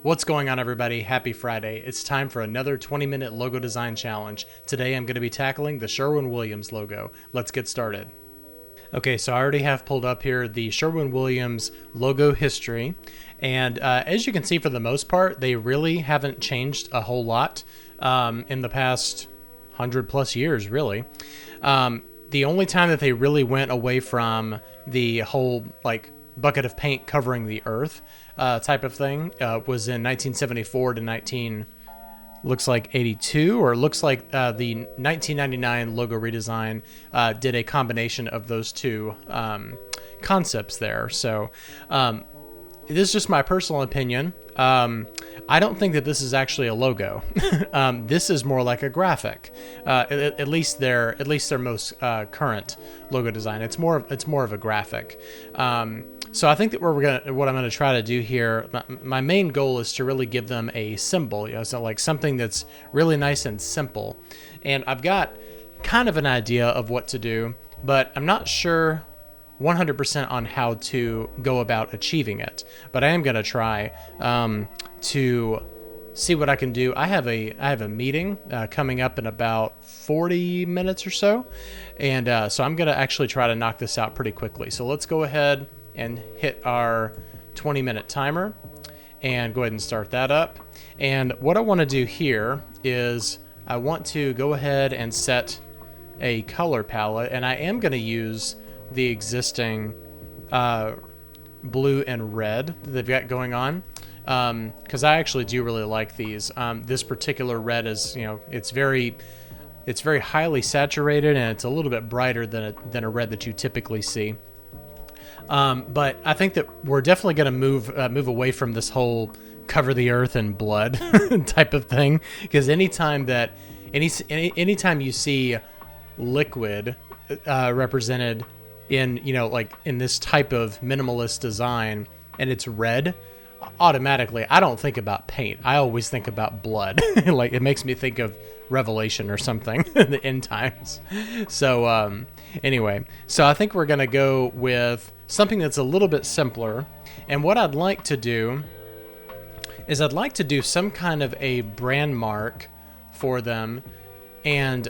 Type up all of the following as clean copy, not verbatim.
What's going on, everybody? Happy Friday. It's time for another 20-minute logo design challenge. Today I'm going to be tackling the Sherwin Williams logo. Let's get started. Okay, so I already have pulled up here the Sherwin Williams logo history, and as you can see, for the most part, they really haven't changed a whole lot in the past 100 plus years, really. The only time that they really went away from the whole bucket of paint covering the earth type of thing was in 1974 to looks like 82, or looks like the 1999 logo redesign did a combination of those two concepts there. So this is just my personal opinion. I don't think that this is actually a logo. This is more like a graphic. At least their most current logo design. It's more of a graphic. So I think that what I'm gonna try to do here, my main goal is to really give them a symbol, so like something that's really nice and simple. And I've got kind of an idea of what to do, but I'm not sure 100% on how to go about achieving it. But I am gonna try to see what I can do. I have a meeting coming up in about 40 minutes or so, and so I'm gonna actually try to knock this out pretty quickly. So let's go ahead and hit our 20-minute timer and go ahead and start that up. And what I want to do here is I want to go ahead and set a color palette, and I am going to use the existing blue and red that they've got going on, because I actually do really like these. This particular red is, it's very highly saturated, and it's a little bit brighter than a red that you typically see. But I think that we're definitely going to move away from this whole cover the earth in blood type of thing, because anytime you see liquid represented in in this type of minimalist design and it's red, automatically I don't think about paint. I always think about blood. Like, it makes me think of Revelation or something, the end times. So anyway, so I think we're gonna go with something that's a little bit simpler. And what I'd like to do is I'd like to do some kind of a brand mark for them. And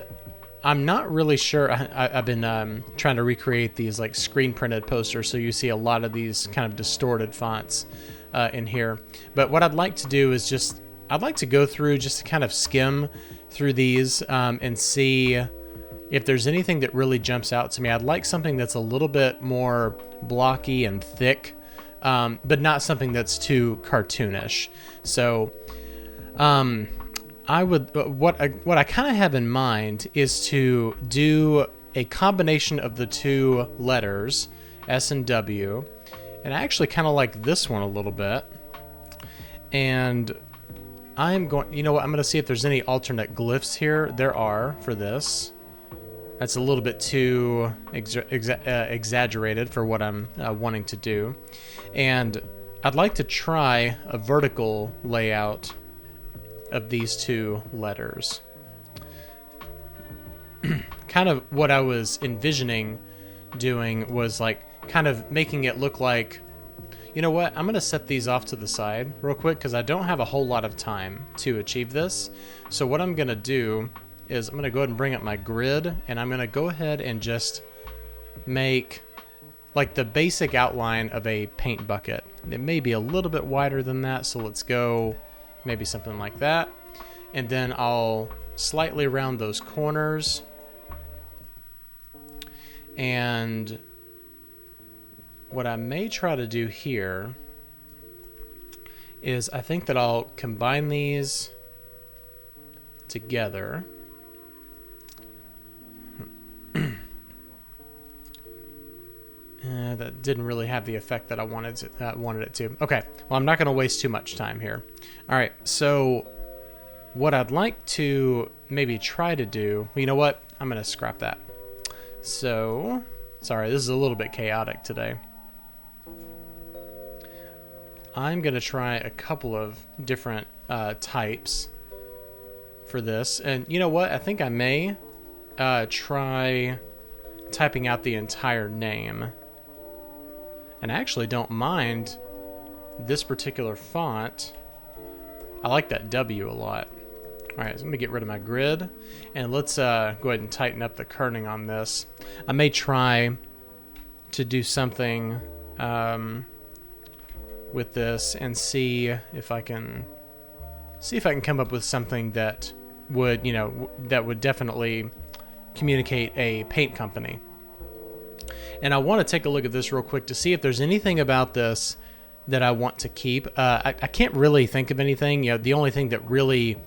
I'm not really sure. I've been trying to recreate these like screen printed posters, so you see a lot of these kind of distorted fonts in here. But what I'd like to do is I'd like to go through just to kind of skim through these and see if there's anything that really jumps out to me. I'd like something that's a little bit more blocky and thick, but not something that's too cartoonish. So I would what I kind of have in mind is to do a combination of the two letters S and W, and I actually kind of like this one a little bit. And I'm going, I'm going to see if there's any alternate glyphs here. There are for this. That's a little bit too exaggerated for what I'm wanting to do. And I'd like to try a vertical layout of these two letters. Kind of what I was envisioning doing was kind of making it look like, I'm going to set these off to the side real quick because I don't have a whole lot of time to achieve this. So what I'm going to do is I'm going to go ahead and bring up my grid, and I'm going to go ahead and just make like the basic outline of a paint bucket. It may be a little bit wider than that, so let's go maybe something like that. And then I'll slightly round those corners. And what I may try to do here is I think that I'll combine these together. That didn't really have the effect that I wanted it to. Okay, well, I'm not going to waste too much time here. All right, so what I'd like to maybe try to do, you know what? I'm going to scrap that. So, sorry, this is a little bit chaotic today. I'm going to try a couple of different types for this. And you know what? I think I may try typing out the entire name. And I actually don't mind this particular font I like that W a lot. All right, so let me get rid of my grid, and let's go ahead and tighten up the kerning on this. I may try to do something with this and see if I can come up with something that would, that would definitely communicate a paint company. And I want to take a look at this real quick to see if there's anything about this that I want to keep. I can't really think of anything. The only thing that really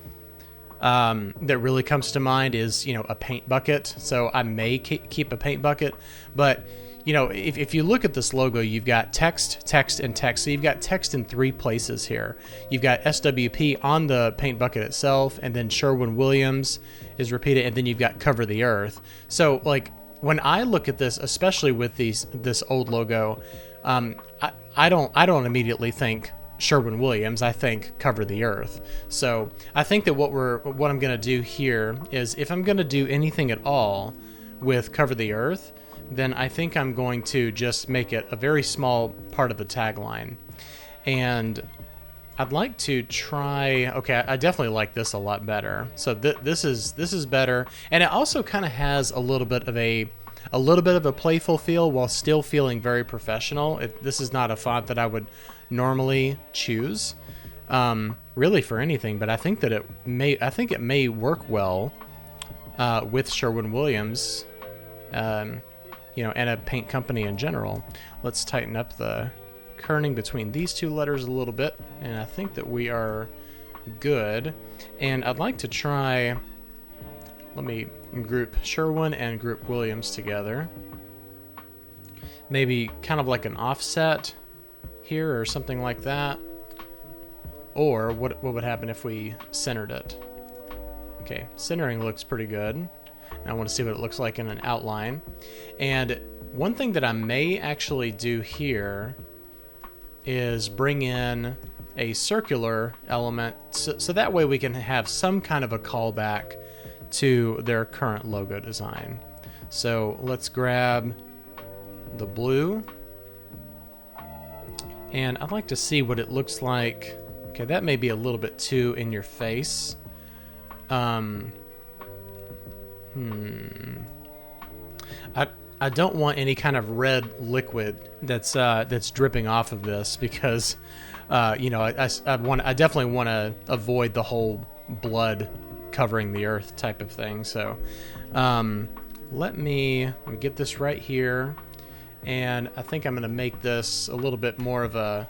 comes to mind is, a paint bucket. So I may keep a paint bucket, but if you look at this logo, you've got text, text, and text. So you've got text in 3 places here. You've got SWP on the paint bucket itself, and then Sherwin Williams is repeated, and then you've got cover the earth. So like when I look at this, especially with this old logo, I don't immediately think Sherwin Williams. I think cover the earth. So I think that what I'm gonna do here is, if I'm gonna do anything at all with cover the earth, then I think I'm going to just make it a very small part of the tagline. And I'd like to try, okay, I definitely like this a lot better. So this is better, and it also kind of has a little bit of a playful feel while still feeling very professional. This is not a font that I would normally choose, really, for anything, but I think that it may work well with Sherwin Williams, and a paint company in general. Let's tighten up the kerning between these 2 letters a little bit, and I think that we are good. And I'd like to try, let me group Sherwin and group Williams together. Maybe kind of like an offset here or something like that. Or what would happen if we centered it? Okay, centering looks pretty good. I want to see what it looks like in an outline. And one thing that I may actually do here is bring in a circular element, so that way we can have some kind of a callback to their current logo design. So let's grab the blue, and I'd like to see what it looks like. Okay, that may be a little bit too in your face. I don't want any kind of red liquid that's dripping off of this, because I definitely want to avoid the whole blood covering the earth type of thing. So let me get this right here, and I think I'm going to make this a little bit more of a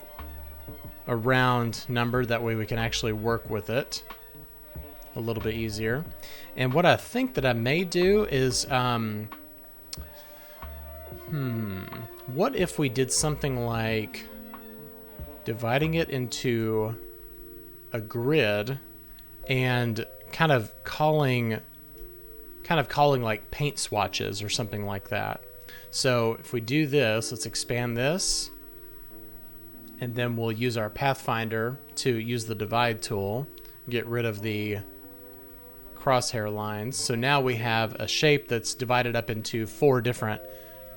round number. That way we can actually work with it a little bit easier. And what I think that I may do is, what if we did something like dividing it into a grid and kind of calling like paint swatches or something like that. So if we do this, let's expand this, and then we'll use our Pathfinder to use the divide tool, get rid of the crosshair lines. So now we have a shape that's divided up into 4 different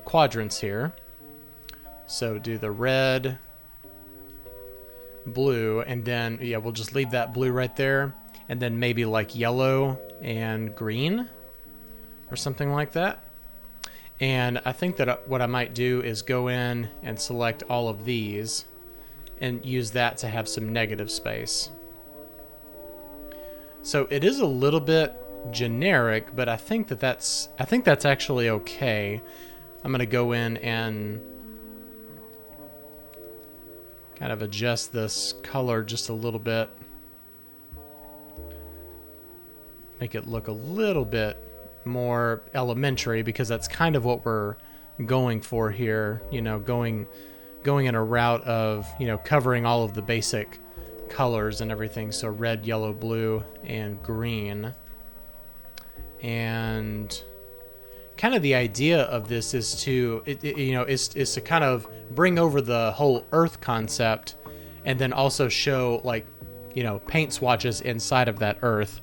quadrants here. So do the red, blue, and then we'll just leave that blue right there, and then maybe like yellow and green or something like that. And I think that what I might do is go in and select all of these and use that to have some negative space. So it is a little bit generic, but I think that's actually okay. I'm going to go in and kind of adjust this color just a little bit. Make it look a little bit more elementary, because that's kind of what we're going for here. Going in a route of, covering all of the basic colors and everything. So red, yellow, blue, and green. And kind of the idea of this is to, is to kind of bring over the whole earth concept, and then also show, like, paint swatches inside of that earth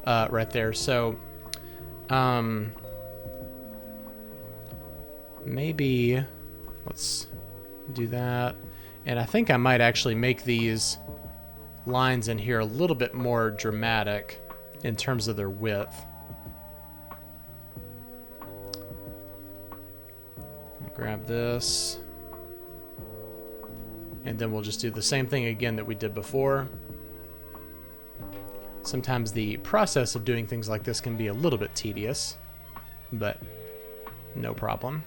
right there. So maybe let's do that. And I think I might actually make these lines in here a little bit more dramatic in terms of their width. Grab this, and then we'll just do the same thing again that we did before. Sometimes the process of doing things like this can be a little bit tedious, but no problem.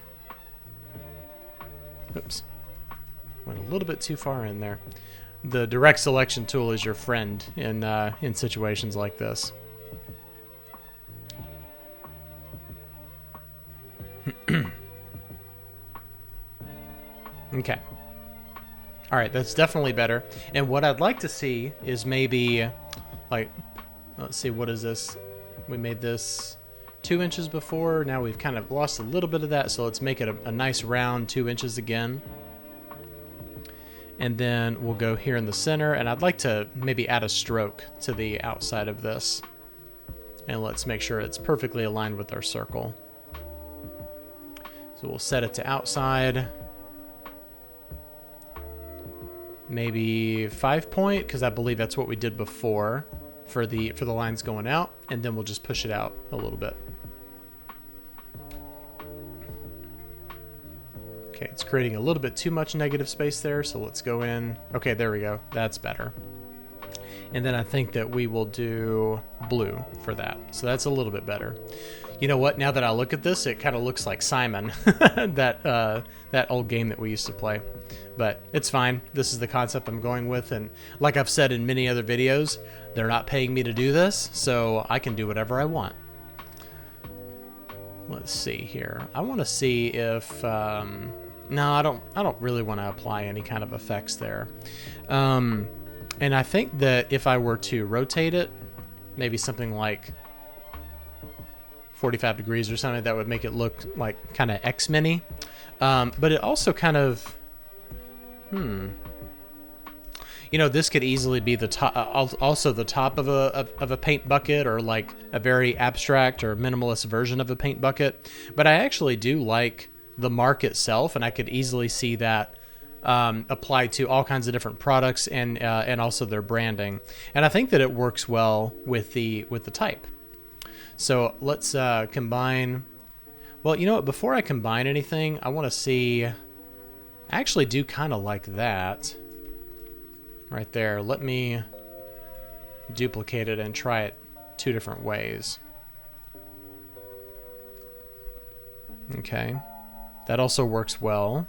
Oops, went a little bit too far in there. The direct selection tool is your friend in situations like this. Okay. All right, that's definitely better. And what I'd like to see is maybe, like, let's see, what is this? We made this 2 inches before. Now we've kind of lost a little bit of that, so let's make it a nice round 2 inches again. And then we'll go here in the center, and I'd like to maybe add a stroke to the outside of this. And let's make sure it's perfectly aligned with our circle. So we'll set it to outside. Maybe 5 point, because I believe that's what we did before for the lines going out, and then we'll just push it out a little bit. Okay, it's creating a little bit too much negative space there, so let's go in. Okay, there we go. That's better. And then I think that we will do blue for that. So that's a little bit better. You know what? Now that I look at this, it kind of looks like Simon, that old game that we used to play. But it's fine. This is the concept I'm going with. And like I've said in many other videos, they're not paying me to do this, so I can do whatever I want. Let's see here. I want to see if... no, I don't really want to apply any kind of effects there. And I think that if I were to rotate it, maybe something like 45 degrees or something, that would make it look like kind of X-Men-y. But it also kind of, you know, this could easily be the top, also the top of a paint bucket, or like a very abstract or minimalist version of a paint bucket. But I actually do like the mark itself, and I could easily see that applied to all kinds of different products and also their branding. And I think that it works well with the type. So let's combine. Well, you know what? Before I combine anything, I want to see. I actually do kind of like that right there. Let me duplicate it and try it 2 different ways. Okay, that also works well.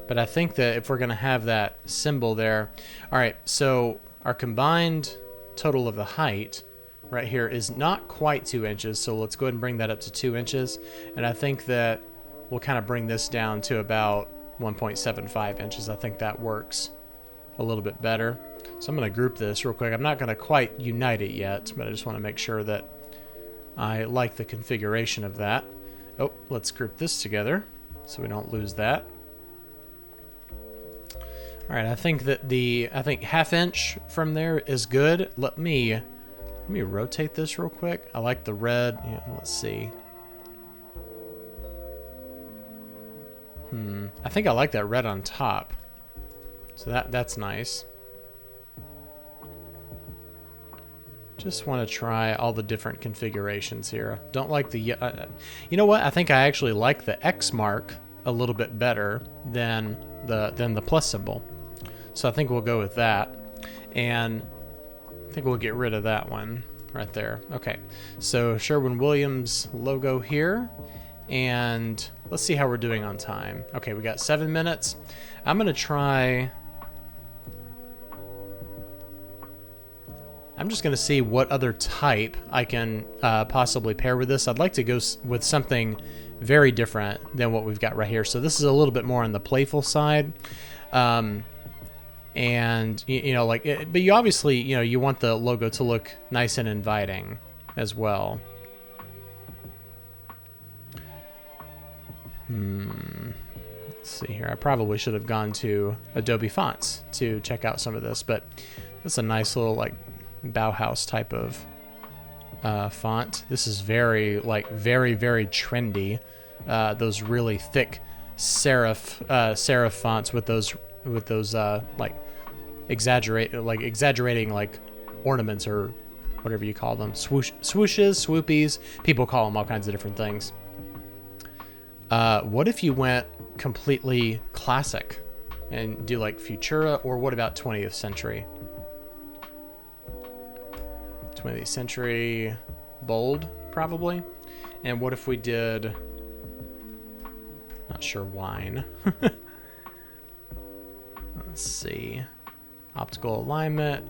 But I think that if we're going to have that symbol there, all right, so our combined total of the height right here is not quite 2 inches, so let's go ahead and bring that up to 2 inches. And I think that we'll kind of bring this down to about 1.75 inches. I think that works a little bit better. So I'm going to group this real quick. I'm not going to quite unite it yet, but I just want to make sure that I like the configuration of that. Oh, let's group this together so we don't lose that. All right, I think that I think 1/2 inch from there is good. Let me rotate this real quick. I like the red. Yeah, let's see. I think I like that red on top. So that's nice. Just want to try all the different configurations here. Don't like the you know what? I think I actually like the X mark a little bit better than the plus symbol. So I think we'll go with that, and I think we'll get rid of that one right there. Okay, so Sherwin Williams logo here, and let's see how we're doing on time. Okay, we got 7 minutes. I'm gonna try. I'm just gonna see what other type I can possibly pair with this. I'd like to go with something very different than what we've got right here. So this is a little bit more on the playful side. And you know, like, but you obviously, you know, you want the logo to look nice and inviting as well. Let's see here. I probably should have gone to Adobe Fonts to check out some of this, but that's a nice little like Bauhaus type of font. This is very very trendy. Those really thick serif fonts with those like exaggerating like ornaments or whatever you call them. Swooshes, swoopies. People call them all kinds of different things. What if you went completely classic and do like Futura, or what about 20th century? 20th century bold, probably. And what if we did, not sure, wine. Let's see. Optical alignment.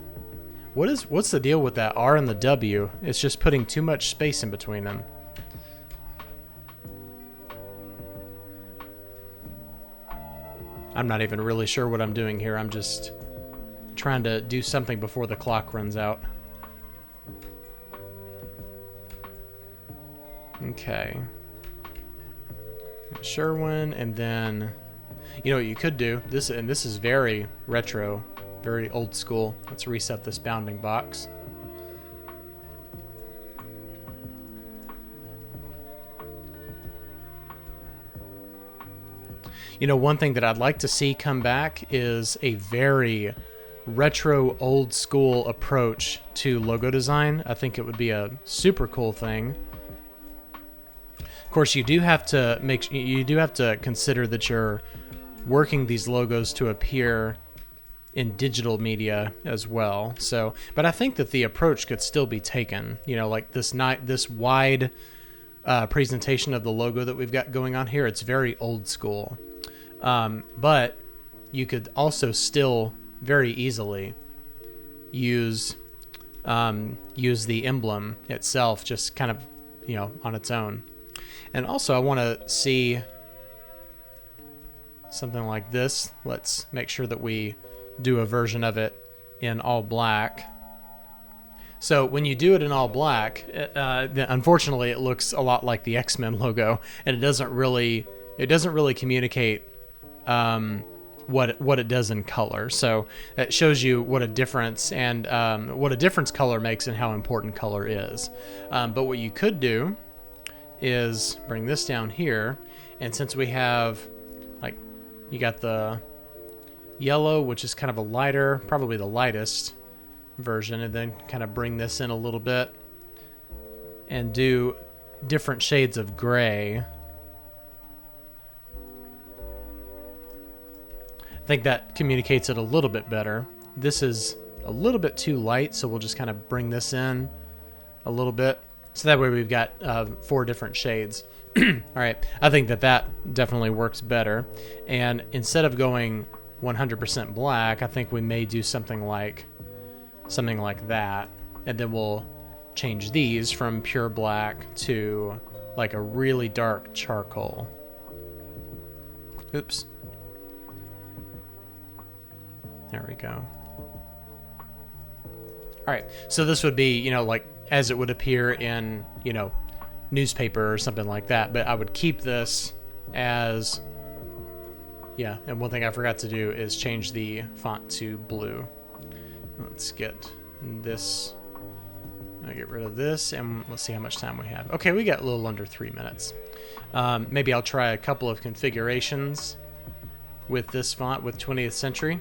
What's the deal with that R and the W? It's just putting too much space in between them. I'm not even really sure what I'm doing here. I'm just trying to do something before the clock runs out. Okay. Sherwin, and then, you know what you could do? This is very retro, very old school. Let's reset this bounding box. You know, one thing that I'd like to see come back is a very retro, old school approach to logo design. I think it would be a super cool thing. Of course, you do have to consider that you're working these logos to appear in digital media as well. So, but I think that the approach could still be taken. You know, like this wide presentation of the logo that we've got going on here. It's very old school, but you could also still very easily use the emblem itself, just kind of, you know, on its own. And also, I want to see something like this. Let's make sure that we do a version of it in all black. So when you do it in all black, unfortunately, it looks a lot like the X-Men logo, and it doesn't really communicate what it does in color. So it shows you what a difference color makes and how important color is. But what you could do is bring this down here, and since we have, like, you got the yellow, which is kind of a lighter, probably the lightest version, and then kind of bring this in a little bit and do different shades of gray. I think that communicates it a little bit better. This is a little bit too light, so we'll just kind of bring this in a little bit. So that way we've got 4 different shades. All right, I think that definitely works better. And instead of going 100% black, I think we may do something like that. And then we'll change these from pure black to like a really dark charcoal. Oops. There we go. All right, so this would be, you know, like as it would appear in, you know, newspaper or something like that. But I would keep this as, yeah, and one thing I forgot to do is change the font to blue. Let's get this, I'll get rid of this, and let's see how much time we have. Okay, we got a little under 3 minutes. Maybe I'll try a couple of configurations with this font with 20th century.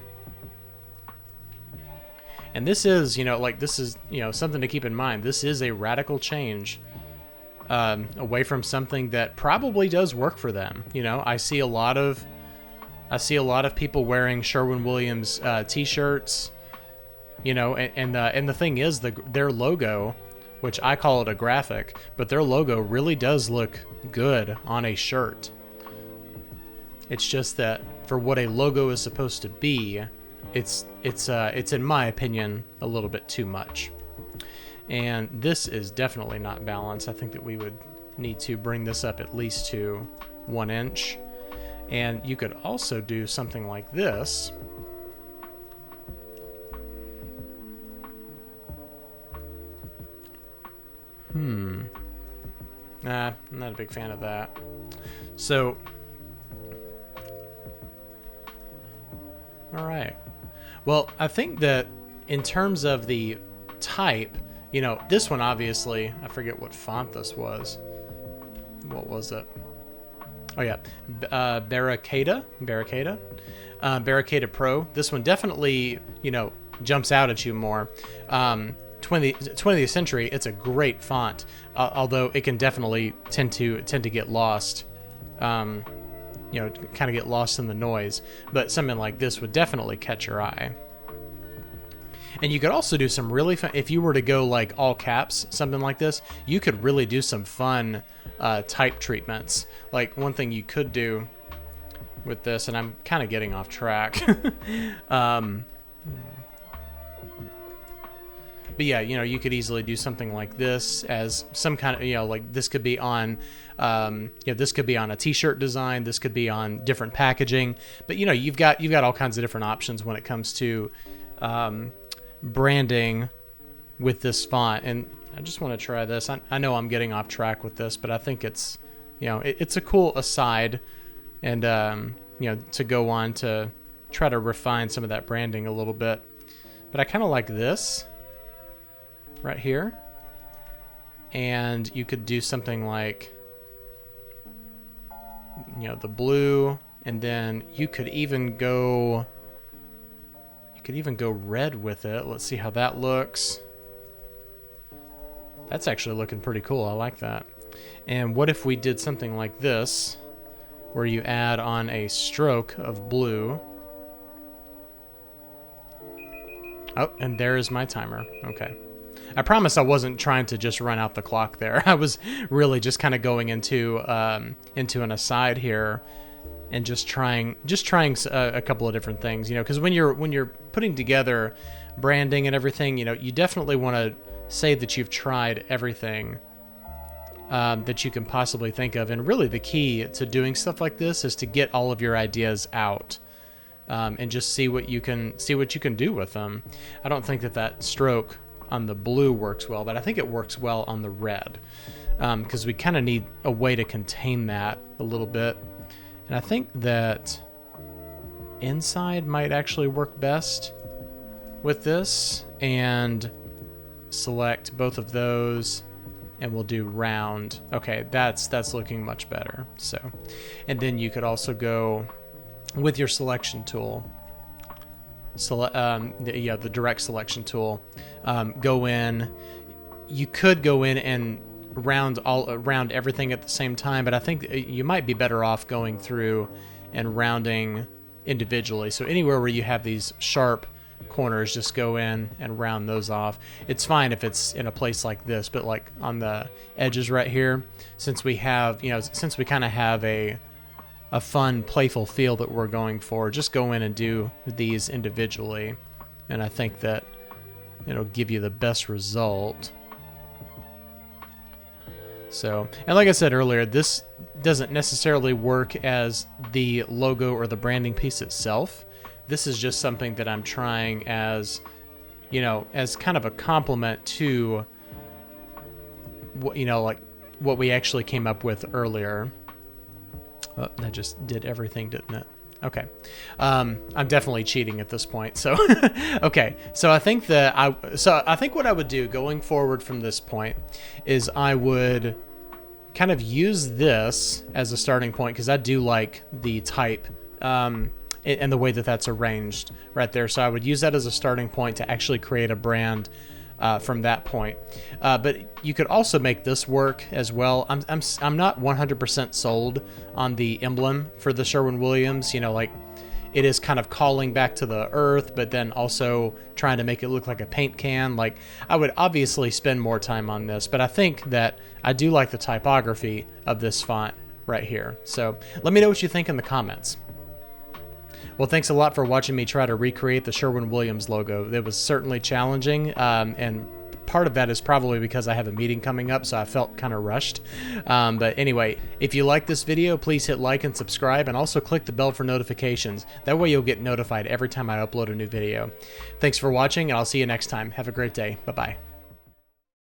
And this is, you know, like this is, you know, something to keep in mind. This is a radical change away from something that probably does work for them. You know, I see a lot of people wearing Sherwin Williams t-shirts. You know, and the thing is, their logo, which I call it a graphic, but their logo really does look good on a shirt. It's just that for what a logo is supposed to be, it's in my opinion a little bit too much. And this is definitely not balanced. I think that we would need to bring this up at least to 1 inch. And you could also do something like this. Nah, I'm not a big fan of that. So, all right. Well, I think that in terms of the type, you know, this one obviously, I forget what font this was. What was it? Oh yeah, Barricada Pro. This one definitely, you know, jumps out at you more. 20th century, it's a great font, although it can definitely tend to get lost. You know, kind of get lost in the noise. But something like this would definitely catch your eye. And you could also do some really fun, if you were to go like all caps, something like this, you could really do some fun type treatments. Like one thing you could do with this, and I'm kind of getting off track. But yeah, you know, you could easily do something like this as some kind of, you know, like this could be on, you know, this could be on a t-shirt design. This could be on different packaging. But you know, you've got all kinds of different options when it comes to branding with this font. And I just want to try this. I know I'm getting off track with this, but I think it's, you know, it's a cool aside, and you know, to go on to try to refine some of that branding a little bit. But I kind of like this right here, and you could do something like, you know, the blue, and then you could even go red with it. Let's see how that looks. That's actually looking pretty cool. I like that. And what if we did something like this, where you add on a stroke of blue? Oh, and there is my timer. Okay. I promise I wasn't trying to just run out the clock there. I was really just kind of going into an aside here, and just trying a couple of different things, you know, because when you're putting together branding and everything, you know, you definitely want to say that you've tried everything that you can possibly think of. And really, the key to doing stuff like this is to get all of your ideas out. And just see what you can do with them. I don't think that stroke on the blue works well, but I think it works well on the red, because we kind of need a way to contain that a little bit. And I think that inside might actually work best with this. And select both of those, and we'll do round. Okay, that's looking much better. So, and then you could also go with your selection tool, the direct selection tool, go in. You could go in and round everything at the same time, but I think you might be better off going through and rounding individually. So anywhere where you have these sharp corners, just go in and round those off. It's fine if it's in a place like this, but like on the edges right here, since we kind of have a fun, playful feel that we're going for, just go in and do these individually, and I think that it'll give you the best result. So, and like I said earlier, this doesn't necessarily work as the logo or the branding piece itself. This is just something that I'm trying as, you know, as kind of a complement to what, you know, like what we actually came up with earlier. Oh, that just did everything, didn't it? Okay. I'm definitely cheating at this point. So, okay. So I think what I would do going forward from this point is I would kind of use this as a starting point, because I do like the type, and the way that that's arranged right there. So I would use that as a starting point to actually create a brand from that point. But you could also make this work as well. I'm not 100% sold on the emblem for the Sherwin Williams. You know, like it is kind of calling back to the earth, but then also trying to make it look like a paint can. Like, I would obviously spend more time on this, but I think that I do like the typography of this font right here. So let me know what you think in the comments. Well, thanks a lot for watching me try to recreate the Sherwin Williams logo. It was certainly challenging, and part of that is probably because I have a meeting coming up, so I felt kind of rushed. But anyway, if you like this video, please hit like and subscribe, and also click the bell for notifications. That way you'll get notified every time I upload a new video. Thanks for watching, and I'll see you next time. Have a great day. Bye-bye.